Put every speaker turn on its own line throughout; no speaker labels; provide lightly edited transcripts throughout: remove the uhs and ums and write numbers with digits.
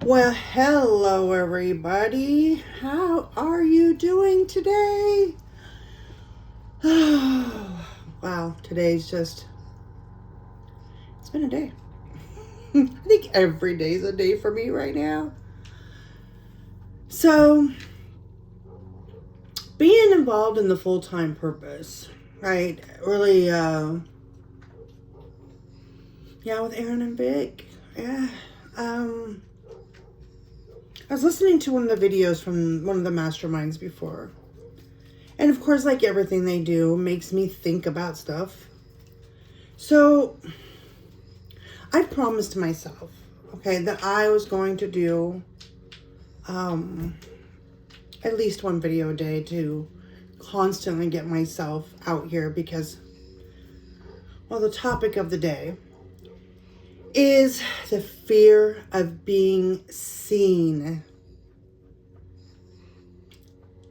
Well, hello everybody. How are you doing today? Wow, today's just, it's been a day. I think every day's a day for me right now. So, being involved in the full-time purpose, right? Really, with Aaron and Vic. Yeah. I was listening to one of the videos from one of the masterminds before. And of course, like everything they do, makes me think about stuff. So, I promised myself, okay, that I was going to do at least one video a day to constantly get myself out here because, well, the topic of the day is the fear of being seen.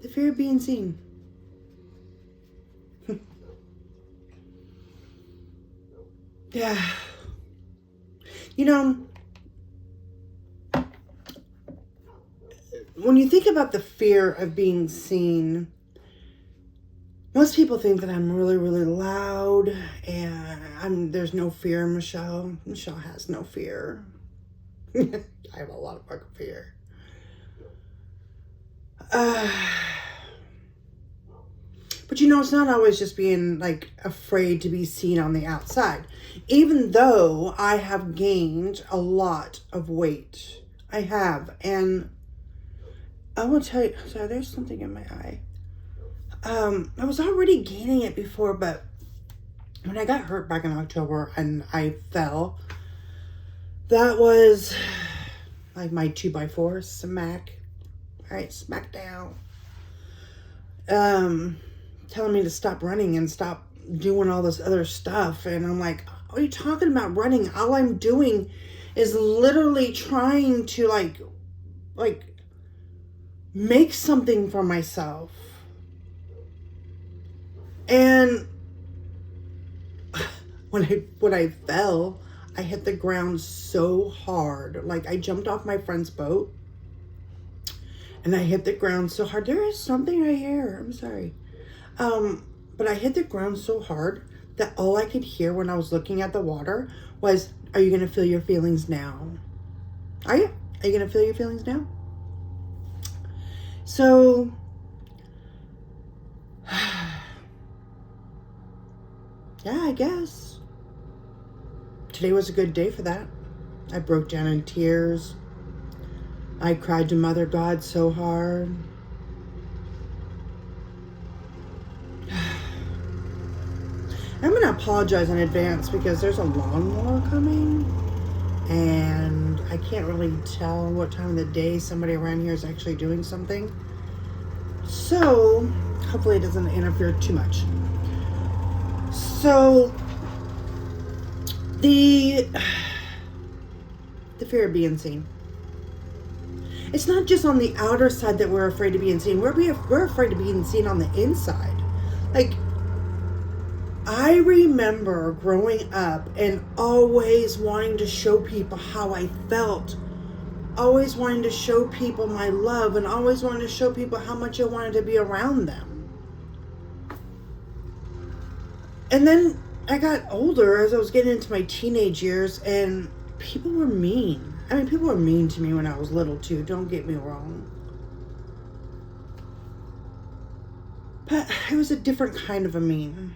The fear of being seen. Yeah. You know, when you think about the fear of being seen, most people think that I'm really, really loud and there's no fear in Michelle. Michelle has no fear. I have a lot of fucking fear. But you know, it's not always just being like afraid to be seen on the outside. Even though I have gained a lot of weight, I have. And I will tell you, sorry, there's something in my eye. I was already gaining it before, but when I got hurt back in October and I fell, that was like my 2x4 smack. All right, smack down. Telling me to stop running and stop doing all this other stuff. And I'm like, what are you talking about running? All I'm doing is literally trying to like make something for myself. And when I fell, I hit the ground so hard. Like I jumped off my friend's boat and I hit the ground so hard. There is something right here. I'm sorry. But I hit the ground so hard that all I could hear when I was looking at the water was, are you going to feel your feelings now? Are you? Are you going to feel your feelings now? So, yeah, I guess. Today was a good day for that. I broke down in tears. I cried to Mother God so hard. I'm going to apologize in advance because there's a lawnmower coming and I can't really tell what time of the day somebody around here is actually doing something. So, hopefully it doesn't interfere too much. So, the fear of being seen. It's not just on the outer side that we're afraid of being seen. We're afraid of being seen on the inside. Like, I remember growing up and always wanting to show people how I felt. Always wanting to show people my love and always wanting to show people how much I wanted to be around them. And then I got older as I was getting into my teenage years and people were mean. I mean, people were mean to me when I was little too, don't get me wrong. But it was a different kind of a mean.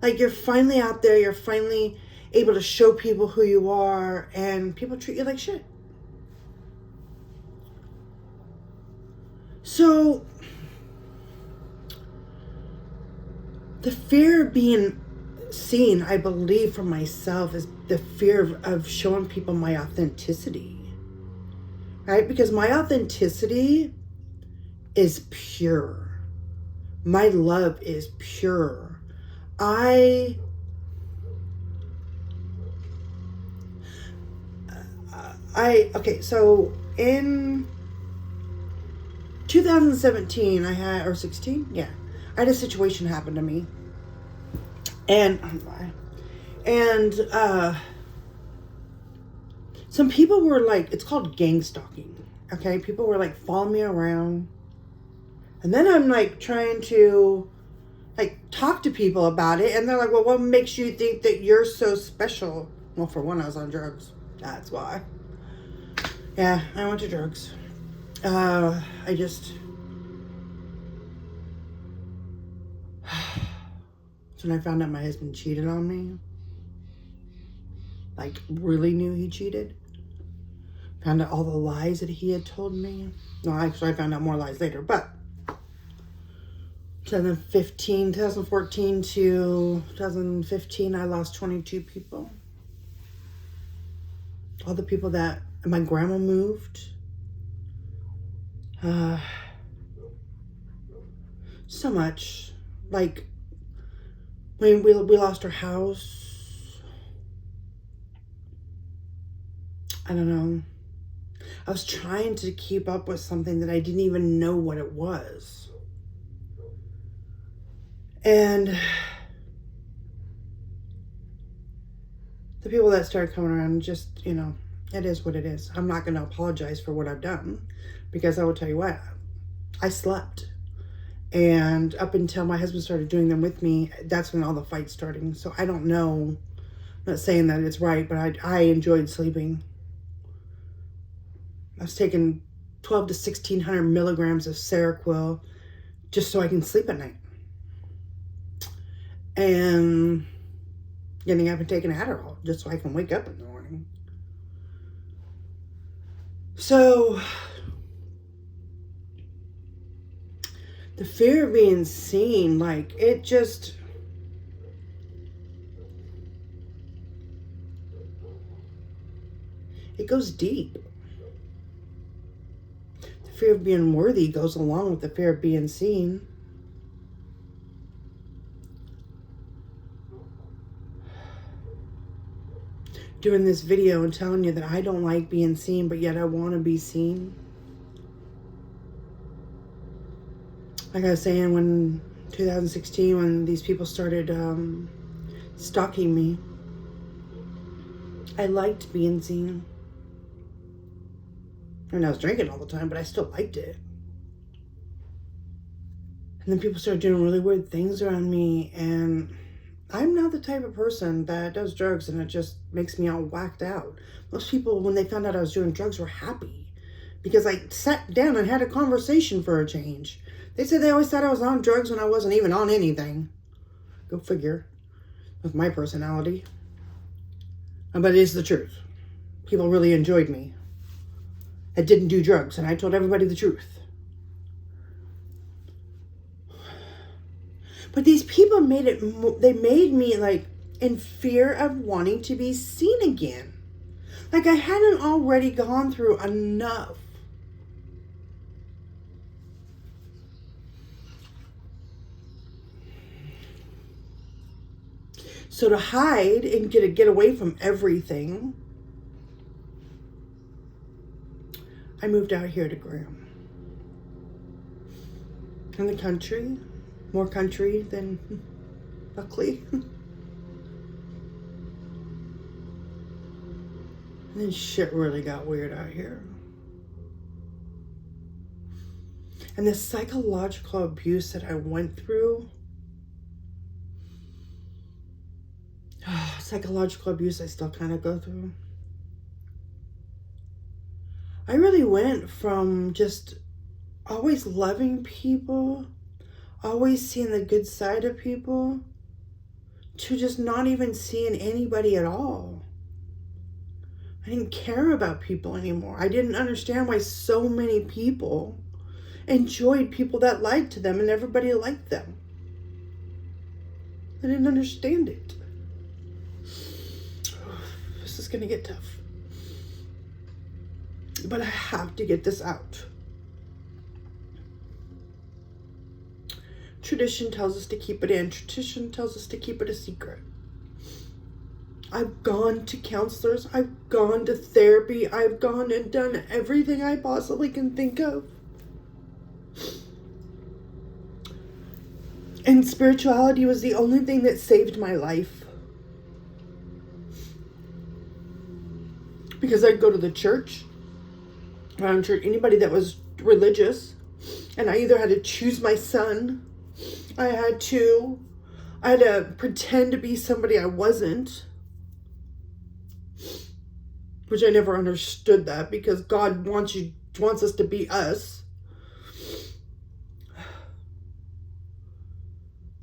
Like, you're finally out there, you're finally able to show people who you are, and people treat you like shit. So, the fear of being seen, I believe for myself, is the fear of showing people my authenticity. Right? Because my authenticity is pure. My love is pure. Okay, so in 2017, or 16, yeah, I had a situation happen to me, and some people were like, it's called gang stalking. Okay, people were like following me around. And then I'm like trying to like talk to people about it. And they're like, well, what makes you think that you're so special? Well, for one, I was on drugs. That's why. Yeah, I went to drugs. I just... So when I found out my husband cheated on me, like really knew he cheated, found out all the lies that he had told me. No, actually I found out more lies later, but 2014 to 2015, I lost 22 people. All the people that my grandma moved. So much. Like, when we lost our house. I don't know. I was trying to keep up with something that I didn't even know what it was. And the people that started coming around, just, you know, it is what it is. I'm not going to apologize for what I've done, because I will tell you what, I slept. And up until my husband started doing them with me, that's when all the fights started. So I don't know. I'm not saying that it's right, but I enjoyed sleeping. I was taking 12 to 1,600 milligrams of Seroquel just so I can sleep at night. And getting up and taking Adderall just so I can wake up in the morning. So the fear of being seen, like, it just... it goes deep. The fear of being worthy goes along with the fear of being seen. Doing this video and telling you that I don't like being seen, but yet I want to be seen. Like I was saying, when 2016, when these people started stalking me, I liked being seen. I mean, I was drinking all the time, but I still liked it. And then people started doing really weird things around me, and I'm not the type of person that does drugs and it just makes me all whacked out. Most people, when they found out I was doing drugs, were happy because I sat down and had a conversation for a change. They said they always thought I was on drugs when I wasn't even on anything. Go figure. With my personality. But it is the truth. People really enjoyed me. I didn't do drugs, and I told everybody the truth. But these people they made me like in fear of wanting to be seen again. Like I hadn't already gone through enough. So to hide and get away from everything, I moved out here to Graham. In the country. More country than Buckley. And then shit really got weird out here. And the psychological abuse that I went through. Psychological abuse I still kind of go through. I really went from just always loving people, always seeing the good side of people, to just not even seeing anybody at all. I didn't care about people anymore. I didn't understand why so many people enjoyed people that lied to them and everybody liked them. I didn't understand it. This is gonna get tough. But I have to get this out. Tradition tells us to keep it in. Tradition tells us to keep it a secret. I've gone to counselors. I've gone to therapy. I've gone and done everything I possibly can think of. And spirituality was the only thing that saved my life. because I'd go to the church, around church, anybody that was religious, and I either had to choose my son, I had to pretend to be somebody I wasn't, which I never understood that, because God wants us to be us.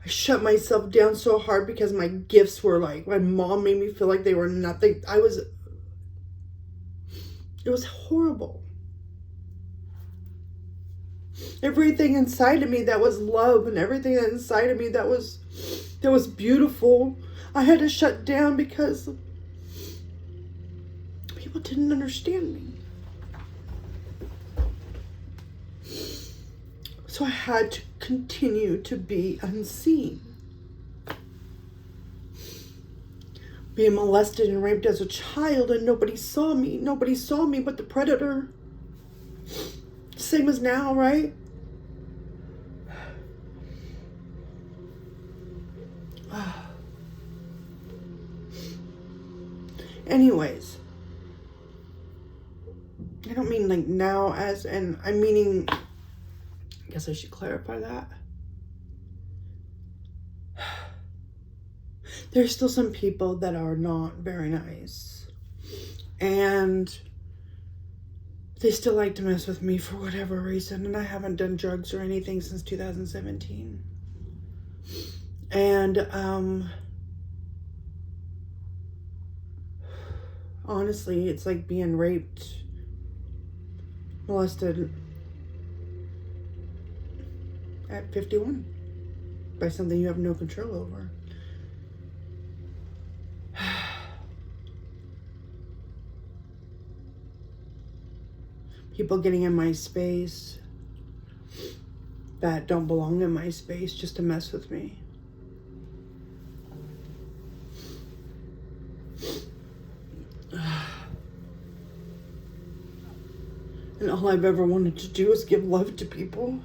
I shut myself down so hard because my gifts were like, my mom made me feel like they were nothing. It was horrible. Everything inside of me that was love, and everything inside of me that was beautiful, I had to shut down because people didn't understand me. So I had to continue to be unseen. Being molested and raped as a child, and nobody saw me. Nobody saw me but the predator. Same as now, right? Anyways, I don't mean like now as, and I'm meaning, I guess I should clarify that. There's still some people that are not very nice, and they still like to mess with me for whatever reason, and I haven't done drugs or anything since 2017. And honestly, it's like being raped, molested at 51 by something you have no control over. People getting in my space that don't belong in my space just to mess with me. And all I've ever wanted to do is give love to people.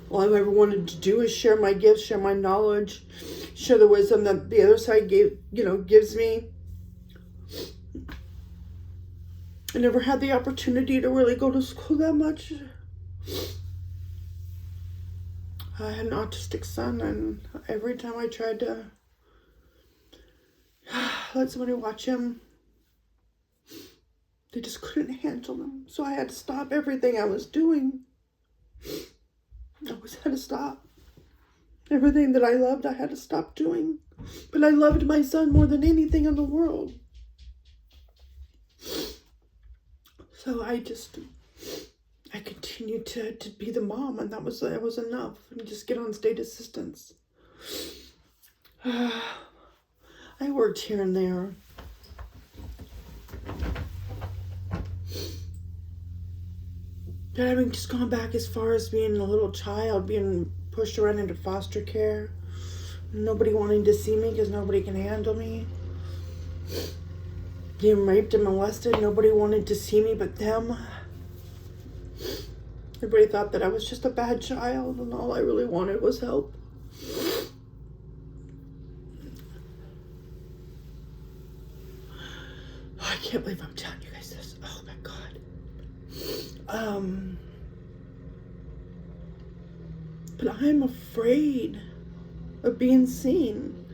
All I've ever wanted to do is share my gifts, share my knowledge, share the wisdom that the other side gives me. I never had the opportunity to really go to school that much. I had an autistic son, and every time I tried to let somebody watch him, they just couldn't handle him. So I had to stop everything I was doing. I always had to stop. Everything that I loved, I had to stop doing. But I loved my son more than anything in the world. So I continued to be the mom, and that was enough. And just get on state assistance. I worked here and there. But having just gone back as far as being a little child, being pushed around into foster care, nobody wanting to see me because nobody can handle me. Being raped and molested, nobody wanted to see me but them. Everybody thought that I was just a bad child, and all I really wanted was help. I can't believe I'm telling you guys this. Oh my God. But I'm afraid of being seen.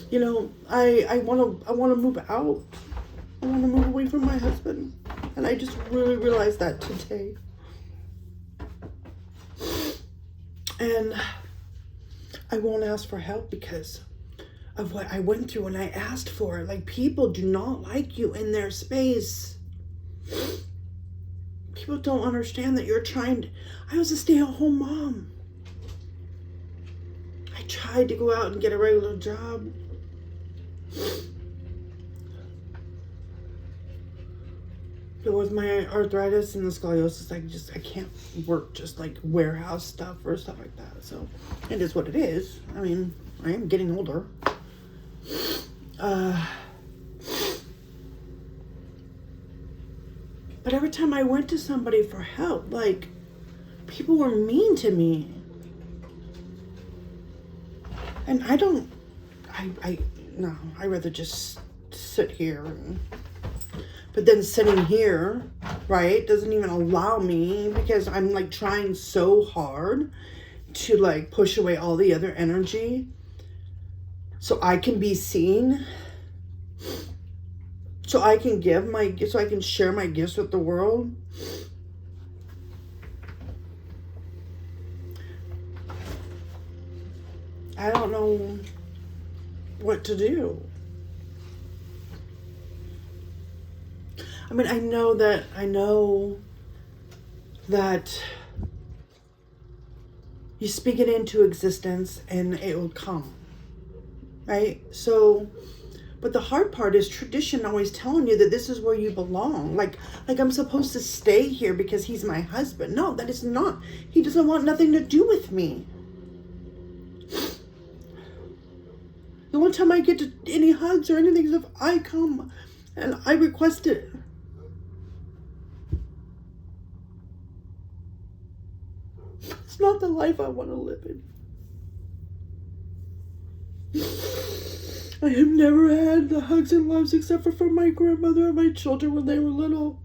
You know, I want to move out. I want to move away from my husband. And I just really realized that today. And I won't ask for help because of what I went through when I asked for it. Like, people do not like you in their space. People don't understand that you're trying to... I was a stay-at-home mom. I tried to go out and get a regular job. But with my arthritis and the scoliosis, I can't work just like warehouse stuff or stuff like that. So it is what it is. I mean, I am getting older. But every time I went to somebody for help, like, people were mean to me. And I'd rather just sit here and But then sitting here, right, doesn't even allow me, because I'm like trying so hard to like push away all the other energy so I can be seen, so I can so I can share my gifts with the world. I don't know what to do. I mean, I know that you speak it into existence and it will come, right? So, but the hard part is tradition always telling you that this is where you belong. Like I'm supposed to stay here because he's my husband. No, that is not. He doesn't want nothing to do with me. The one time I get to any hugs or anything is if I come and I request it. It's not the life I want to live in. I have never had the hugs and loves except for from my grandmother and my children when they were little.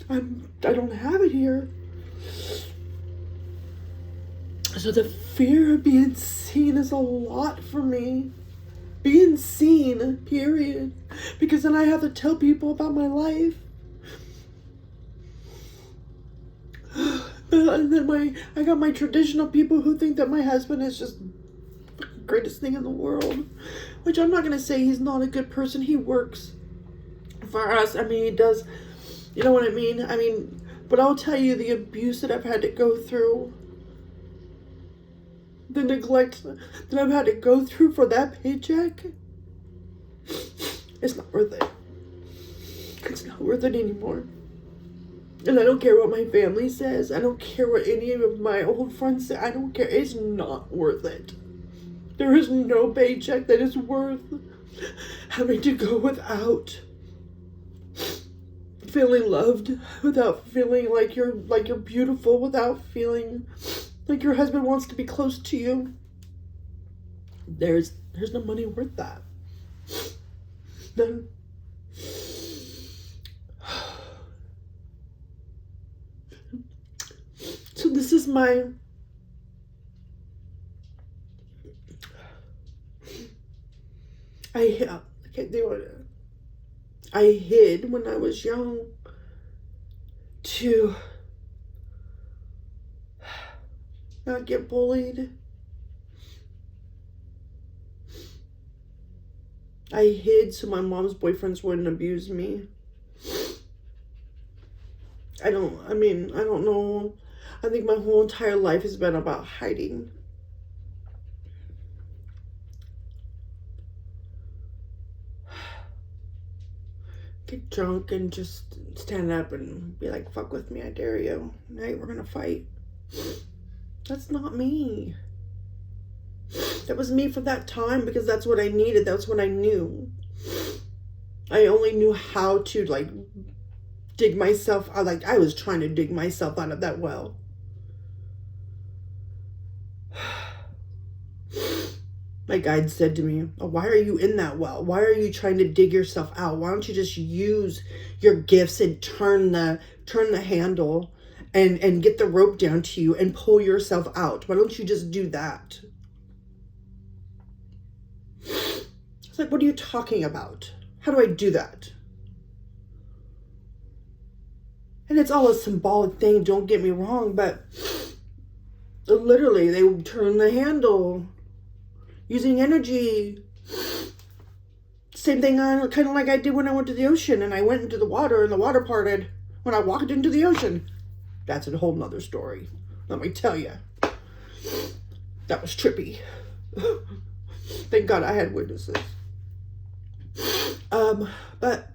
I don't have it here. So the fear of being seen is a lot for me. Being seen, period. Because then I have to tell people about my life. And then I got my traditional people who think that my husband is just the greatest thing in the world. Which I'm not going to say he's not a good person. He works for us. I mean, he does. You know what I mean? I mean, but I'll tell you the abuse that I've had to go through. The neglect that I've had to go through for that paycheck. It's not worth it. It's not worth it anymore. And I don't care what my family says. I don't care what any of my old friends say. I don't care. It's not worth it. There is no paycheck that is worth having to go without feeling loved, without feeling like you're beautiful, without feeling like your husband wants to be close to you. There's no money worth that. None. So this is my I can't do it. I hid when I was young to not get bullied. I hid so my mom's boyfriends wouldn't abuse me. I don't know. I think my whole entire life has been about hiding. Get drunk and just stand up and be like, fuck with me, I dare you. Tonight we're gonna fight. That's not me. That was me for that time because that's what I needed. That's what I knew. I only knew how to like dig myself out. Like I was trying to dig myself out of that well. My guide said to me, oh, why are you in that well? Why are you trying to dig yourself out? Why don't you just use your gifts and turn the handle and get the rope down to you and pull yourself out? Why don't you just do that? It's like, what are you talking about? How do I do that? And it's all a symbolic thing, don't get me wrong, but literally they would turn the handle using energy. Same thing kind of like I did when I went to the ocean and I went into the water and the water parted when I walked into the ocean. That's a whole nother story. Let me tell you. That was trippy. Thank God I had witnesses. But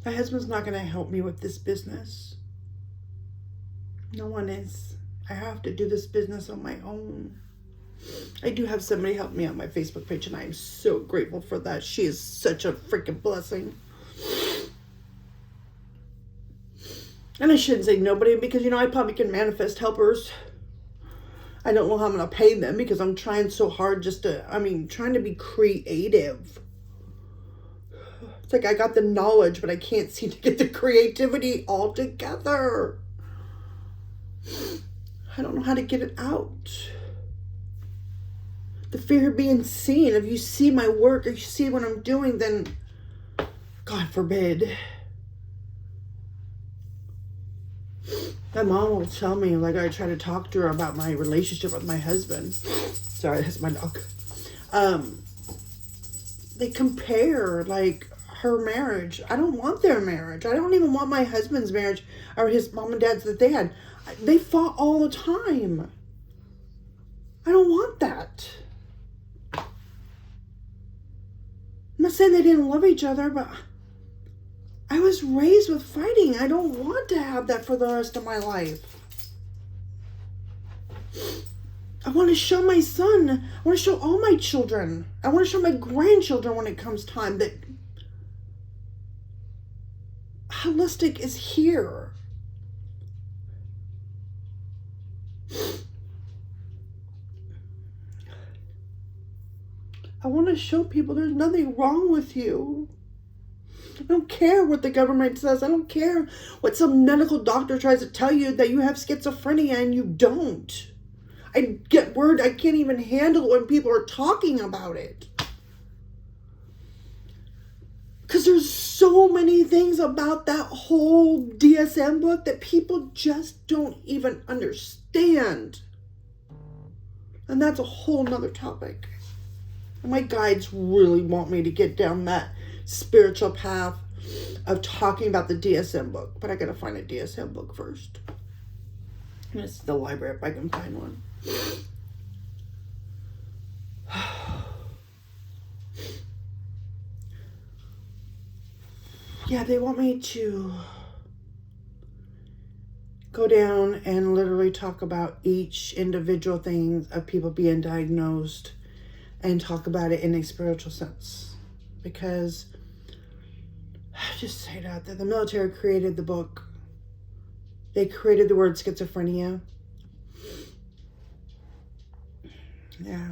my husband's not going to help me with this business. No one is. I have to do this business on my own. I do have somebody help me on my Facebook page, and I am so grateful for that. She is such a freaking blessing. And I shouldn't say nobody because, I probably can manifest helpers. I don't know how I'm going to pay them because I'm trying so hard trying to be creative. It's like I got the knowledge, but I can't seem to get the creativity all together. I don't know how to get it out. The fear of being seen. If you see my work or you see what I'm doing, then God forbid. My mom will tell me, like, I try to talk to her about my relationship with my husband. Sorry, that's my dog. They compare, like, her marriage. I don't want their marriage. I don't even want my husband's marriage or his mom and dad's that they had. They fought all the time. I don't want that. I'm not saying they didn't love each other, but I was raised with fighting. I don't want to have that for the rest of my life. I want to show my son. I want to show all my children. I want to show my grandchildren when it comes time that holistic is here. I want to show people there's nothing wrong with you. I don't care what the government says. I don't care what some medical doctor tries to tell you that you have schizophrenia and you don't. I get worried. I can't even handle when people are talking about it. Because there's so many things about that whole DSM book that people just don't even understand. And that's a whole nother topic. And my guides really want me to get down that spiritual path of talking about the DSM book. But I gotta find a DSM book first. And it's the library if I can find one. Yeah, they want me to go down and literally talk about each individual thing of people being diagnosed and talk about it in a spiritual sense. Because I just say that the military created the book. They created the word schizophrenia. Yeah,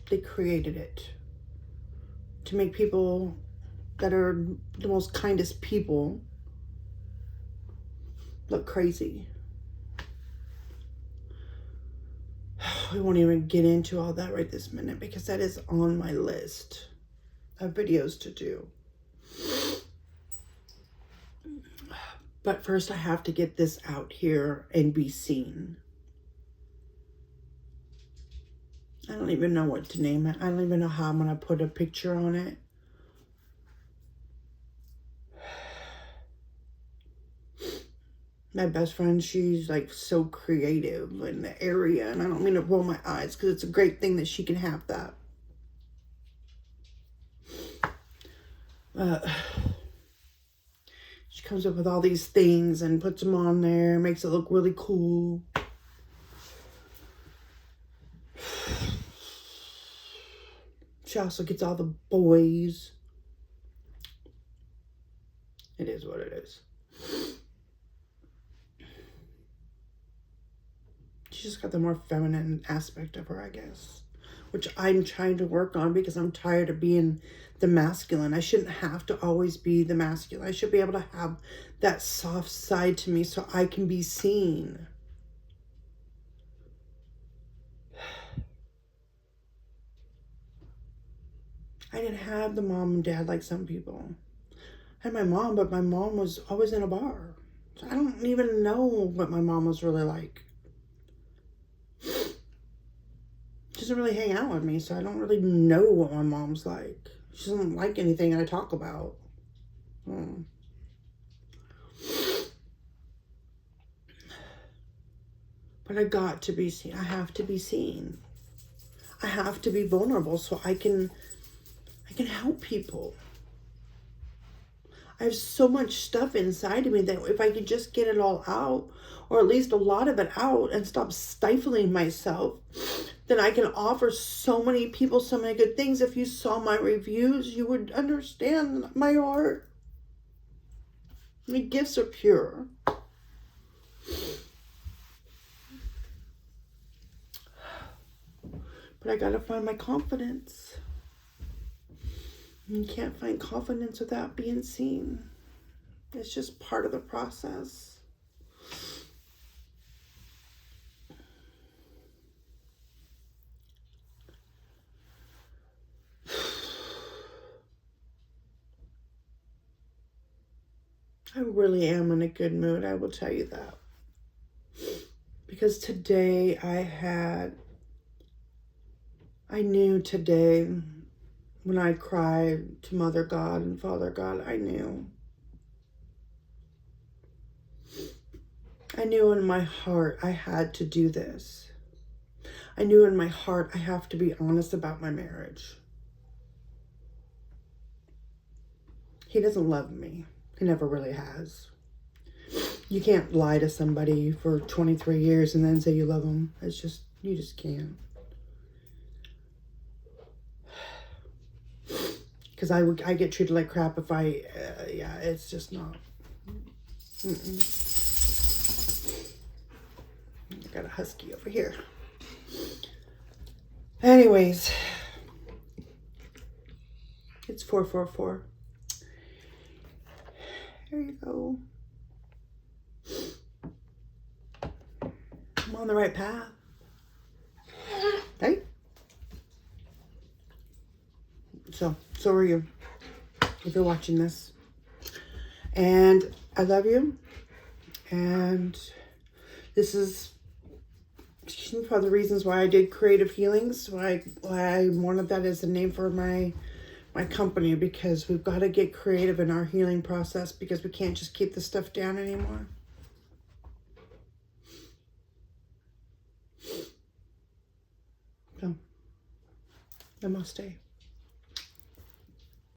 they created it to make people that are the most kindest people look crazy. We won't even get into all that right this minute because that is on my list of videos to do. But first I have to get this out here and be seen. I don't even know what to name it. I don't even know how I'm going to put a picture on it. My best friend, she's like so creative in the area. And I don't mean to roll my eyes because it's a great thing that she can have that. She comes up with all these things and puts them on there. Makes it look really cool. She also gets all the boys. It is what it is. She's just got the more feminine aspect of her, I guess. Which I'm trying to work on because I'm tired of being the masculine. I shouldn't have to always be the masculine. I should be able to have that soft side to me so I can be seen. I didn't have the mom and dad like some people. I had my mom, but my mom was always in a bar. So I don't even know what my mom was really like. She doesn't really hang out with me, so I don't really know what my mom's like. She doesn't like anything I talk about. But I got to be seen. I have to be seen. I have to be vulnerable so I can help people. I have so much stuff inside of me that if I could just get it all out, or at least a lot of it out, and stop stifling myself, then I can offer so many people so many good things. If you saw my reviews, you would understand my heart. My gifts are pure. But I gotta find my confidence. You can't find confidence without being seen. It's just part of the process. I really am in a good mood, I will tell you that. Because today I knew today when I cried to Mother God and Father God, I knew. I knew in my heart I had to do this. I knew in my heart I have to be honest about my marriage. He doesn't love me. He never really has. You can't lie to somebody for 23 years and then say you love them. It's just, you just can't. Because I get treated like crap if yeah, it's just not. I got a husky over here. Anyways, it's 444. There you go. I'm on the right path. Right? So are you, if you're watching this. And I love you. And this is one of the reasons why I did Creative Healings, why I wanted that as the name for my company, because we've got to get creative in our healing process, because we can't just keep this stuff down anymore. So, namaste.